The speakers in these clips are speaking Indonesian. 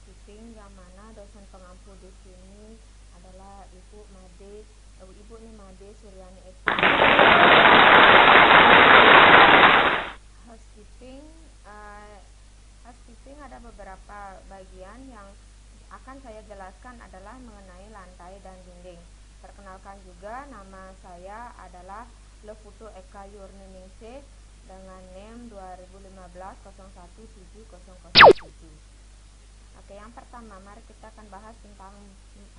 housekeeping, yang mana dosen pengampu di sini adalah Ibu Made Suryani SP. Housekeeping ada beberapa bagian yang akan saya jelaskan adalah mengenai lantai dan dinding. Perkenalkan juga, nama saya adalah Lefuto Eka Yurniningsih dengan NIM 2015-017007. Oke, yang pertama mari kita akan bahas tentang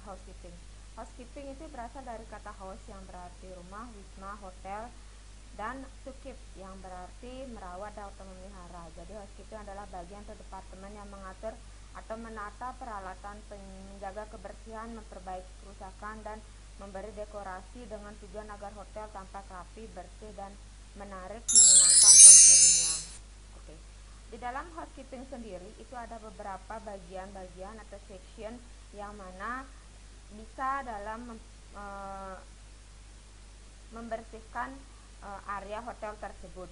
housekeeping. Housekeeping itu berasal dari kata house yang berarti rumah, wisma, hotel, dan sukip yang berarti merawat atau memelihara. Jadi housekeeping adalah bagian atau departemen yang mengatur atau menata peralatan, menjaga kebersihan, memperbaiki kerusakan, dan memberi dekorasi dengan tujuan agar hotel tampak rapi, bersih, dan menarik, menyenangkan penghuninya. Oke. Di dalam housekeeping sendiri itu ada beberapa bagian-bagian atau section yang mana bisa dalam membersihkan area hotel tersebut.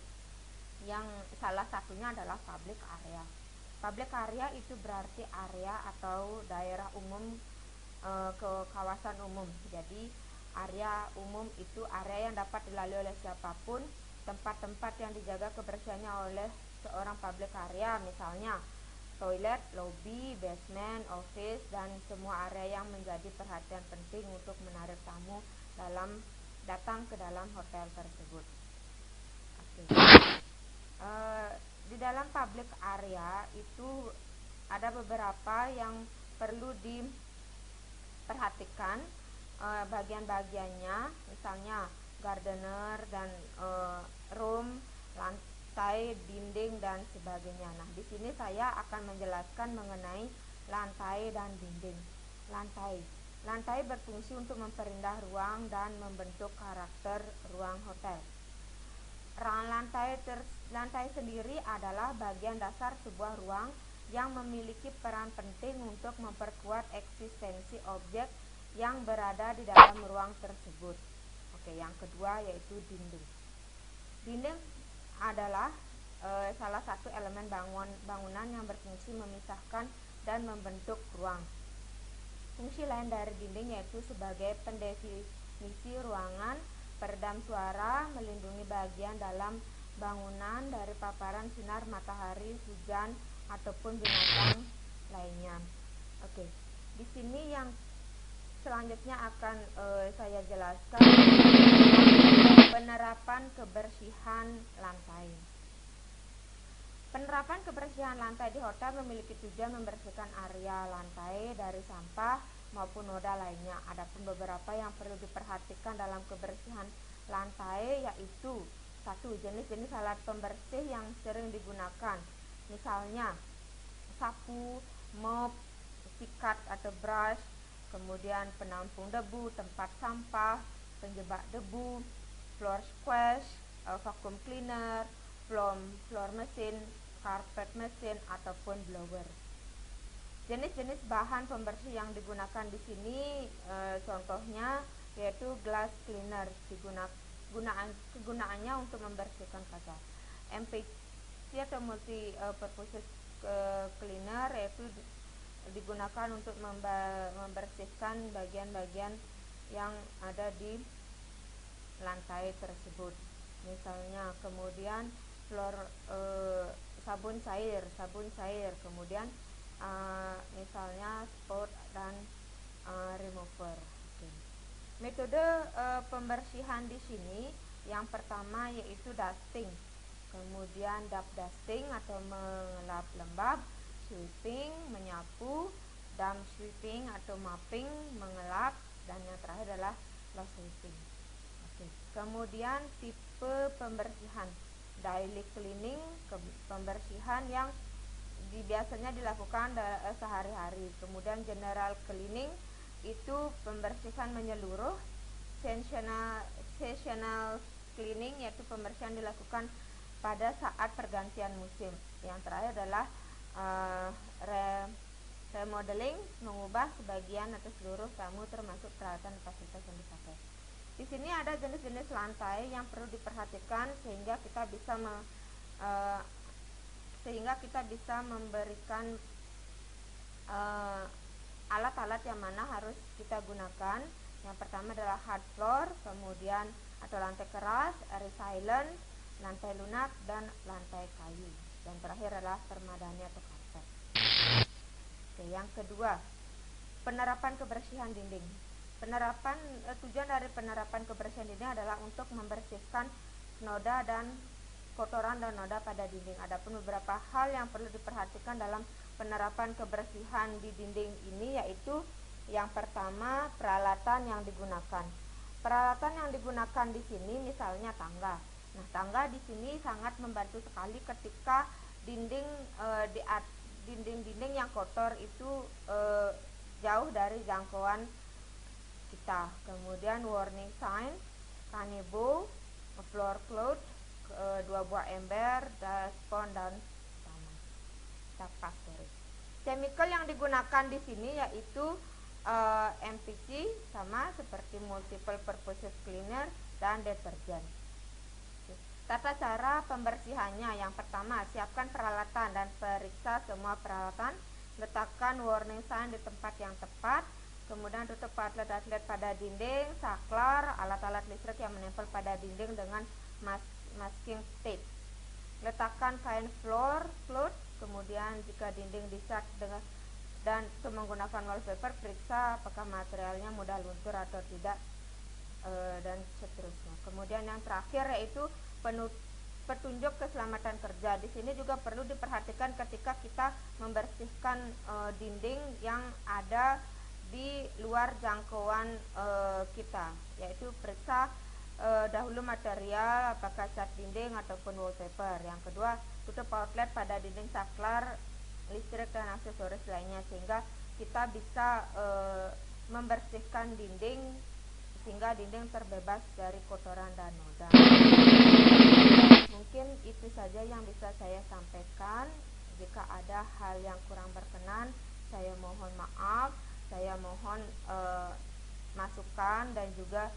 Yang salah satunya adalah public area. Public area itu berarti area atau daerah umum, ke kawasan umum. Jadi area umum itu area yang dapat dilalui oleh siapapun, tempat-tempat yang dijaga kebersihannya oleh seorang public area, misalnya toilet, lobby, basement, office, dan semua area yang menjadi perhatian penting untuk menarik tamu datang ke dalam hotel tersebut. Oke. Di dalam public area itu ada beberapa yang perlu diperhatikan bagian-bagiannya, misalnya gardener dan room, lantai, dinding, dan sebagainya. Nah, di sini saya akan menjelaskan mengenai lantai dan dinding. Lantai berfungsi untuk memperindah ruang dan membentuk karakter ruang hotel. Lantai sendiri adalah bagian dasar sebuah ruang yang memiliki peran penting untuk memperkuat eksistensi objek yang berada di dalam ruang tersebut. Oke, yang kedua yaitu dinding. Dinding adalah salah satu elemen bangunan yang berfungsi memisahkan dan membentuk ruang. Fungsi lain dari dinding yaitu sebagai pendefinisi ruangan, peredam suara, melindungi bagian dalam bangunan dari paparan sinar matahari, hujan, ataupun binatang lainnya. Oke, di sini yang selanjutnya akan saya jelaskan penerapan kebersihan lantai. Penerapan kebersihan lantai di hotel memiliki tujuan membersihkan area lantai dari sampah maupun noda lainnya. Adapun beberapa yang perlu diperhatikan dalam kebersihan lantai yaitu: 1. Jenis-jenis alat pembersih yang sering digunakan, misalnya sapu, mop, sikat atau brush, kemudian penampung debu, tempat sampah, penjebak debu, floor squash, vacuum cleaner, floor mesin, carpet mesin, ataupun blower. Jenis-jenis bahan pembersih yang digunakan di sini contohnya yaitu glass cleaner, kegunaannya untuk membersihkan kaca. MPC atau multi purpose cleaner yaitu digunakan untuk membersihkan bagian-bagian yang ada di lantai tersebut. Misalnya kemudian sabun cair, kemudian misalnya spot dan remover. Okay. Metode pembersihan di sini yang pertama yaitu dusting, kemudian dab dusting atau mengelap lembab, sweeping menyapu, damp sweeping atau mopping mengelap, dan yang terakhir adalah low sweeping. Okay. Kemudian tipe pembersihan daily cleaning, pembersihan yang biasanya dilakukan sehari-hari. Kemudian general cleaning itu pembersihan menyeluruh. Seasonal cleaning yaitu pembersihan dilakukan pada saat pergantian musim. Yang terakhir adalah remodeling, mengubah sebagian atau seluruh tamu termasuk peralatan dan fasilitas yang dipakai. Di sini ada jenis-jenis lantai yang perlu diperhatikan sehingga kita bisa memberikan alat-alat yang mana harus kita gunakan. Yang pertama adalah hard floor, kemudian atau lantai keras, resilient, lantai lunak, dan lantai kayu. Dan terakhir adalah permadani atau karpet. Oke, yang kedua, penerapan kebersihan dinding. Tujuan dari penerapan kebersihan dinding adalah untuk membersihkan noda dan kotoran dan noda pada dinding. Adapun beberapa hal yang perlu diperhatikan dalam penerapan kebersihan di dinding ini, yaitu yang pertama, peralatan yang digunakan. Peralatan yang digunakan di sini misalnya tangga. Nah, tangga di sini sangat membantu sekali ketika dinding-dinding yang kotor itu jauh dari jangkauan kita. Kemudian warning sign, kanebo, floor cloth, 2 buah ember, spons dan tapas. Chemical yang digunakan di sini yaitu MPC, sama seperti multiple purpose cleaner dan deterjen. Tata cara pembersihannya, yang pertama, siapkan peralatan dan periksa semua peralatan. Letakkan warning sign di tempat yang tepat. Kemudian tutup outlet pada dinding, saklar, alat-alat listrik yang menempel pada dinding dengan masking tape. Letakkan kain floor cloth. Kemudian jika dinding dicat dan menggunakan wallpaper, periksa apakah materialnya mudah luntur atau tidak, dan seterusnya. Kemudian yang terakhir yaitu petunjuk keselamatan kerja. Di sini juga perlu diperhatikan ketika kita membersihkan dinding yang ada di luar jangkauan kita, yaitu periksa dahulu material, apakah cat dinding ataupun wallpaper. Yang kedua, tutup outlet pada dinding, saklar, listrik dan aksesoris lainnya, sehingga kita bisa membersihkan dinding sehingga dinding terbebas dari kotoran dan noda. Mungkin itu saja yang bisa saya sampaikan. Jika ada hal yang kurang berkenan, saya mohon maaf. Saya mohon masukan dan juga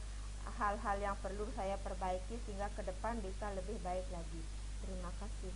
hal-hal yang perlu saya perbaiki sehingga ke depan bisa lebih baik lagi. Terima kasih.